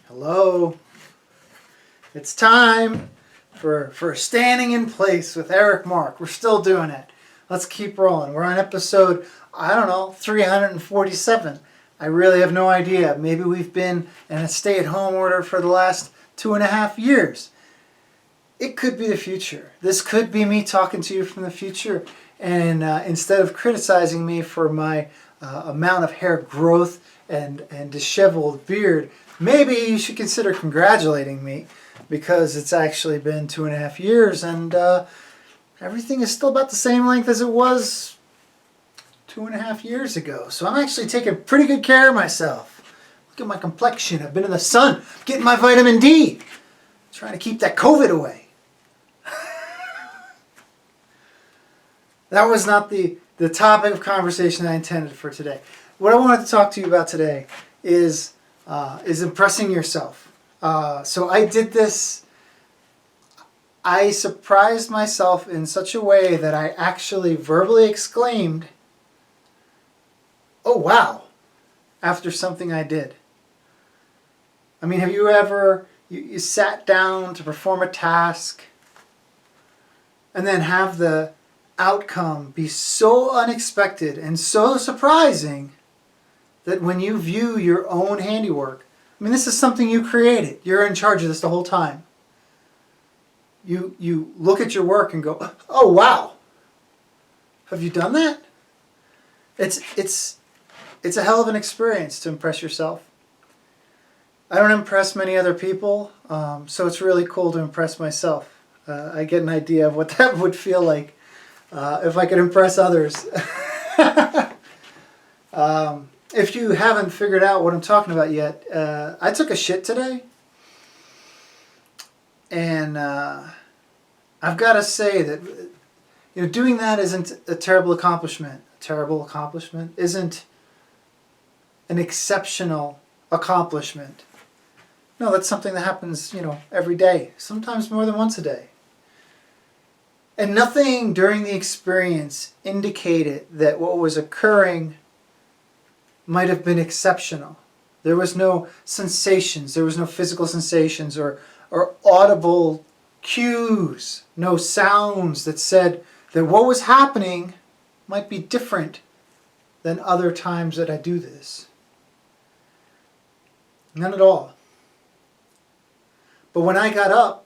Hello. It's time for Standing in Place with Eric Marc. We're still doing it. Let's keep rolling. We're on episode, 347. I really have no idea. Maybe we've been in a stay-at-home order for the last 2.5 years. It could be the future. This could be me talking to you from the future. And instead of criticizing me for my amount of hair growth and disheveled beard, maybe you should consider congratulating me, because it's actually been 2.5 years and everything is still about the same length as it was 2.5 years ago. So I'm actually taking pretty good care of myself. Look at my complexion. I've been in the sun, getting my vitamin D, trying to keep that COVID away. That was not the topic of conversation I intended for today. What I wanted to talk to you about today is impressing yourself. So I did this. I surprised myself in such a way that I actually verbally exclaimed, "Oh wow," after something I did. I mean, have you ever, you sat down to perform a task and then have the outcome be so unexpected and so surprising that when you view your own handiwork, I mean, this is something you created. You're in charge of this the whole time. You look at your work and go, "Oh wow, have you done that?" It's a hell of an experience to impress yourself. I don't impress many other people, so it's really cool to impress myself. I get an idea of what that would feel like if I could impress others. If you haven't figured out what I'm talking about yet, I took a shit today. And I've got to say that doing that isn't a terrible accomplishment. A terrible accomplishment isn't an exceptional accomplishment. No, that's something that happens, every day. Sometimes more than once a day. And nothing during the experience indicated that what was occurring might have been exceptional. There was no sensations, there was no physical sensations or audible cues, no sounds that said that what was happening might be different than other times that I do this. None at all. But when I got up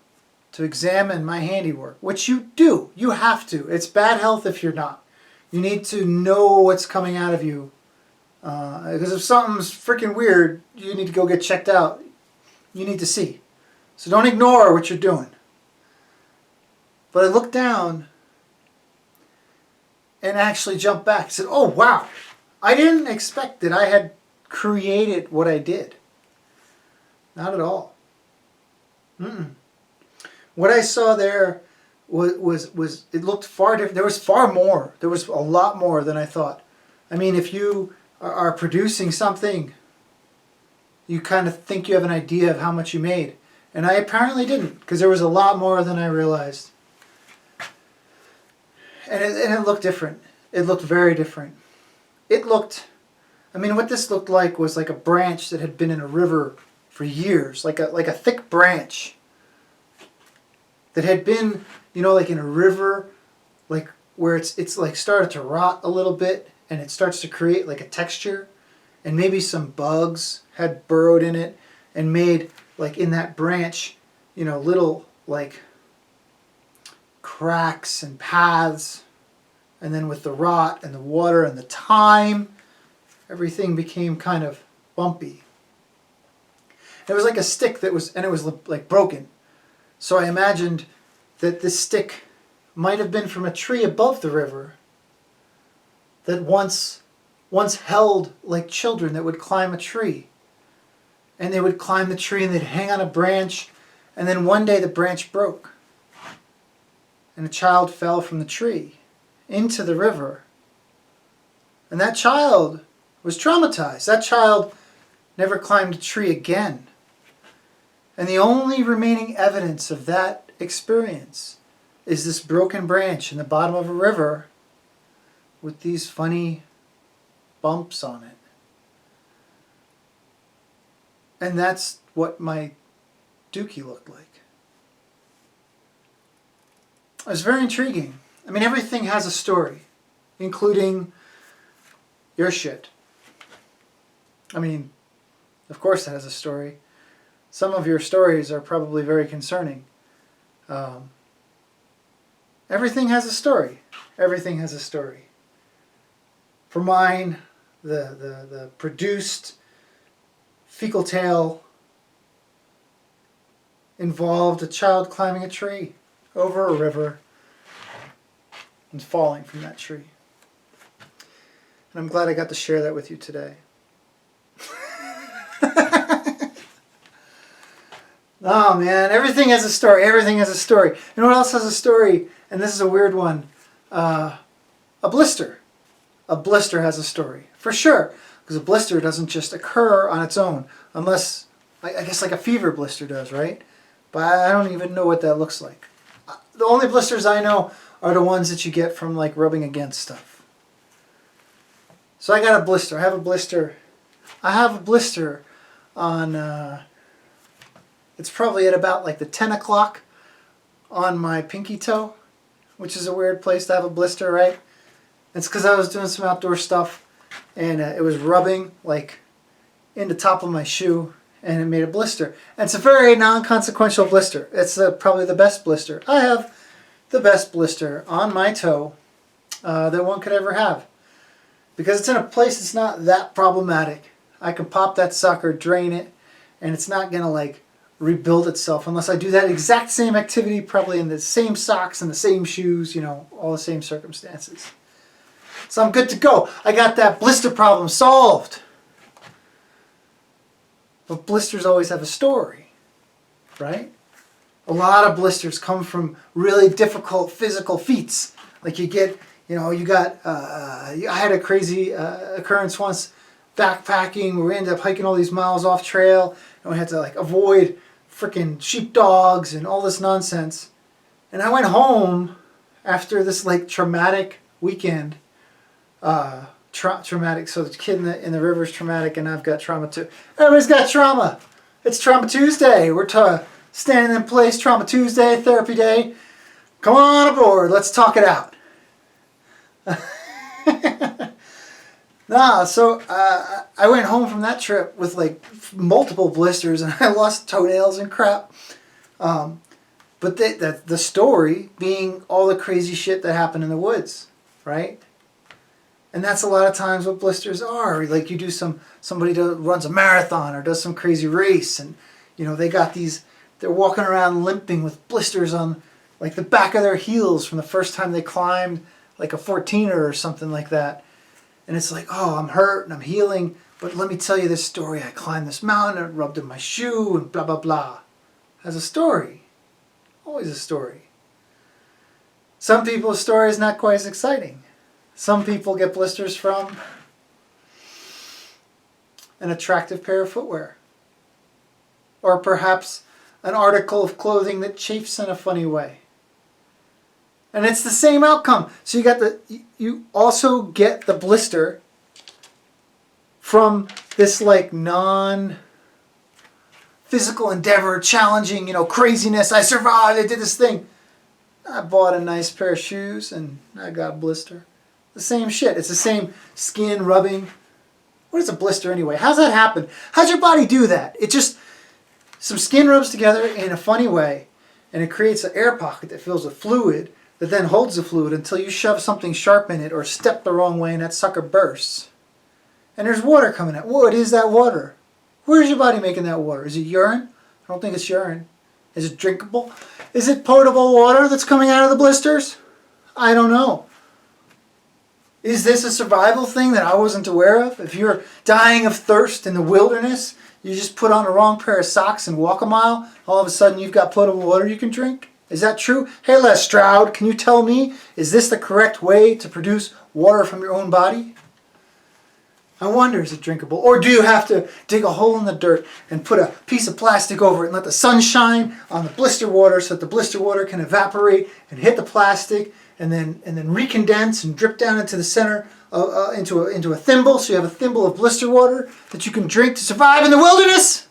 to examine my handiwork, which you do, you have to. It's bad health if you're not. You need to know what's coming out of you. Because if something's freaking weird, you need to go get checked out. You need to see. So don't ignore what you're doing. But I looked down and actually jumped back and said, "Oh wow, I didn't expect that I had created what I did." Not at all. What I saw there was it looked far different. There was far more. There was a lot more than I thought. I mean, if you are producing something, you kind of think you have an idea of how much you made. And I apparently didn't, because there was a lot more than I realized. And it looked different. It looked very different. What this looked like was like a branch that had been in a river for years, like a thick branch that had been, like in a river, like where it's like started to rot a little bit, and it starts to create like a texture, and maybe some bugs had burrowed in it and made, like in that branch, little like cracks and paths. And then with the rot and the water and the time, everything became kind of bumpy. It was like a stick it was like broken. So I imagined that this stick might have been from a tree above the river that once held like children that would climb a tree. And they would climb the tree and they'd hang on a branch, and then one day the branch broke. And a child fell from the tree into the river. And that child was traumatized. That child never climbed a tree again. And the only remaining evidence of that experience is this broken branch in the bottom of a river with these funny bumps on it. And that's what my dookie looked like. It was very intriguing. I mean, everything has a story, including your shit. I mean, of course it has a story. Some of your stories are probably very concerning. Everything has a story. Everything has a story. For mine, the produced fecal tale involved a child climbing a tree over a river and falling from that tree. And I'm glad I got to share that with you today. Oh man, everything has a story. Everything has a story. You know what else has a story? And this is a weird one. A blister. A blister has a story. For sure. Because a blister doesn't just occur on its own. Unless, I guess like a fever blister does, right? But I don't even know what that looks like. The only blisters I know are the ones that you get from like rubbing against stuff. So I got a blister. I have a blister. I have a blister on... it's probably at about like the 10 o'clock on my pinky toe, which is a weird place to have a blister, right? It's because I was doing some outdoor stuff and it was rubbing like in the top of my shoe and it made a blister. And it's a very non-consequential blister. It's probably the best blister. I have the best blister on my toe that one could ever have. Because it's in a place that's not that problematic. I can pop that sucker, drain it, and it's not going to like rebuild itself unless I do that exact same activity, probably in the same socks and the same shoes, you know, all the same circumstances. So I'm good to go. I got that blister problem solved. But blisters always have a story, right? A lot of blisters come from really difficult physical feats. Like you get, you know, you got, I had a crazy occurrence once backpacking where we ended up hiking all these miles off trail and we had to like avoid freaking sheepdogs and all this nonsense. And I went home after this like traumatic weekend. Traumatic. So the kid in the river is traumatic, and I've got trauma too. Everybody's got trauma. It's Trauma Tuesday. We're standing in place. Trauma Tuesday, therapy day. Come on aboard. Let's talk it out. So I went home from that trip with like multiple blisters, and I lost toenails and crap. But the story being all the crazy shit that happened in the woods, right? And that's a lot of times what blisters are. Like you do somebody runs a marathon or does some crazy race, and you know they're walking around limping with blisters on like the back of their heels from the first time they climbed like a 14er or something like that. And it's like, oh, I'm hurt and I'm healing, but let me tell you this story. I climbed this mountain and it rubbed in my shoe and blah, blah, blah. Has a story. Always a story. Some people's story is not quite as exciting. Some people get blisters from an attractive pair of footwear. Or perhaps an article of clothing that chafes in a funny way. And it's the same outcome. So you also get the blister from this like non-physical endeavor, challenging, you know, craziness. I survived, I did this thing. I bought a nice pair of shoes and I got a blister. The same shit. It's the same skin rubbing. What is a blister anyway? How's that happen? How's your body do that? It just, some skin rubs together in a funny way and it creates an air pocket that fills with fluid that then holds the fluid until you shove something sharp in it or step the wrong way and that sucker bursts. And there's water coming out. What is that water? Where's your body making that water? Is it urine? I don't think it's urine. Is it drinkable? Is it potable water that's coming out of the blisters? I don't know. Is this a survival thing that I wasn't aware of? If you're dying of thirst in the wilderness, you just put on the wrong pair of socks and walk a mile, all of a sudden you've got potable water you can drink? Is that true? Hey Les Stroud, can you tell me, is this the correct way to produce water from your own body? I wonder, is it drinkable? Or do you have to dig a hole in the dirt and put a piece of plastic over it and let the sun shine on the blister water so that the blister water can evaporate and hit the plastic and then recondense and drip down into the center, into a thimble, so you have a thimble of blister water that you can drink to survive in the wilderness?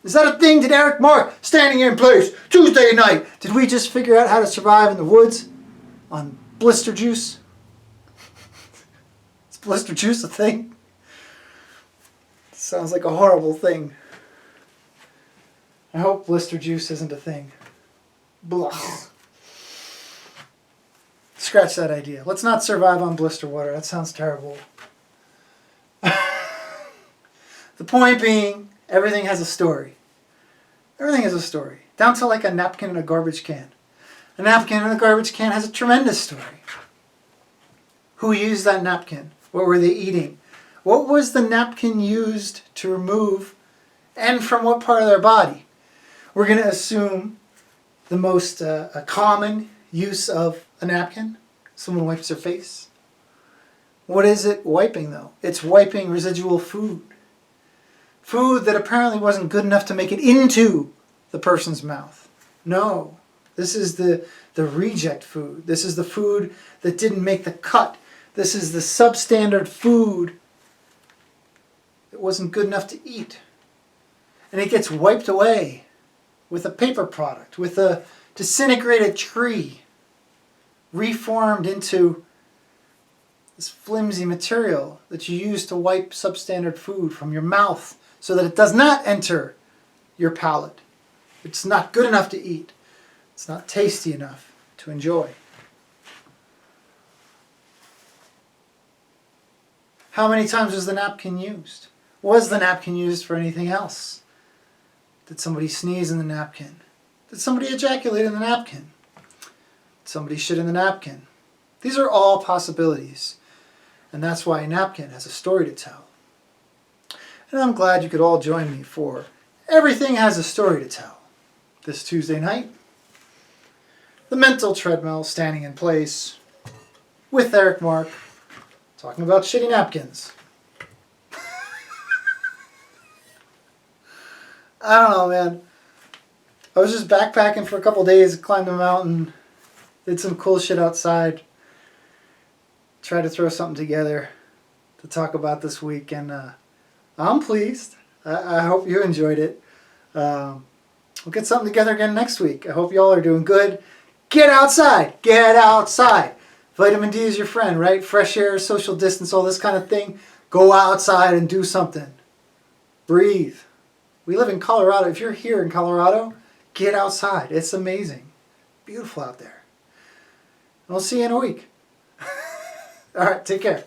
Is that a thing? Did Eric Marc, standing in place, Tuesday night, did we just figure out how to survive in the woods on blister juice? Is blister juice a thing? Sounds like a horrible thing. I hope blister juice isn't a thing. Blah. Scratch that idea. Let's not survive on blister water. That sounds terrible. The point being, everything has a story. Everything has a story. Down to like a napkin in a garbage can. A napkin in a garbage can has a tremendous story. Who used that napkin? What were they eating? What was the napkin used to remove, and from what part of their body? We're going to assume the most common use of a napkin. Someone wipes their face. What is it wiping though? It's wiping residual food. Food that apparently wasn't good enough to make it into the person's mouth. No, this is the reject food. This is the food that didn't make the cut. This is the substandard food that wasn't good enough to eat. And it gets wiped away with a paper product, with a disintegrated tree, reformed into this flimsy material that you use to wipe substandard food from your mouth so that it does not enter your palate. It's not good enough to eat. It's not tasty enough to enjoy. How many times was the napkin used? Was the napkin used for anything else? Did somebody sneeze in the napkin? Did somebody ejaculate in the napkin? Did somebody shit in the napkin? These are all possibilities. And that's why a napkin has a story to tell. And I'm glad you could all join me for Everything Has a Story to Tell. This Tuesday night, the mental treadmill standing in place with Eric Marc, talking about shitty napkins. I don't know, man. I was just backpacking for a couple days, climbed a mountain, did some cool shit outside, tried to throw something together to talk about this week, and I'm pleased. I hope you enjoyed it. We'll get something together again next week. I hope y'all are doing good. Get outside. Get outside. Vitamin D is your friend, right? Fresh air, social distance, all this kind of thing. Go outside and do something. Breathe. We live in Colorado. If you're here in Colorado, get outside. It's amazing. Beautiful out there. We'll see you in a week. All right, take care.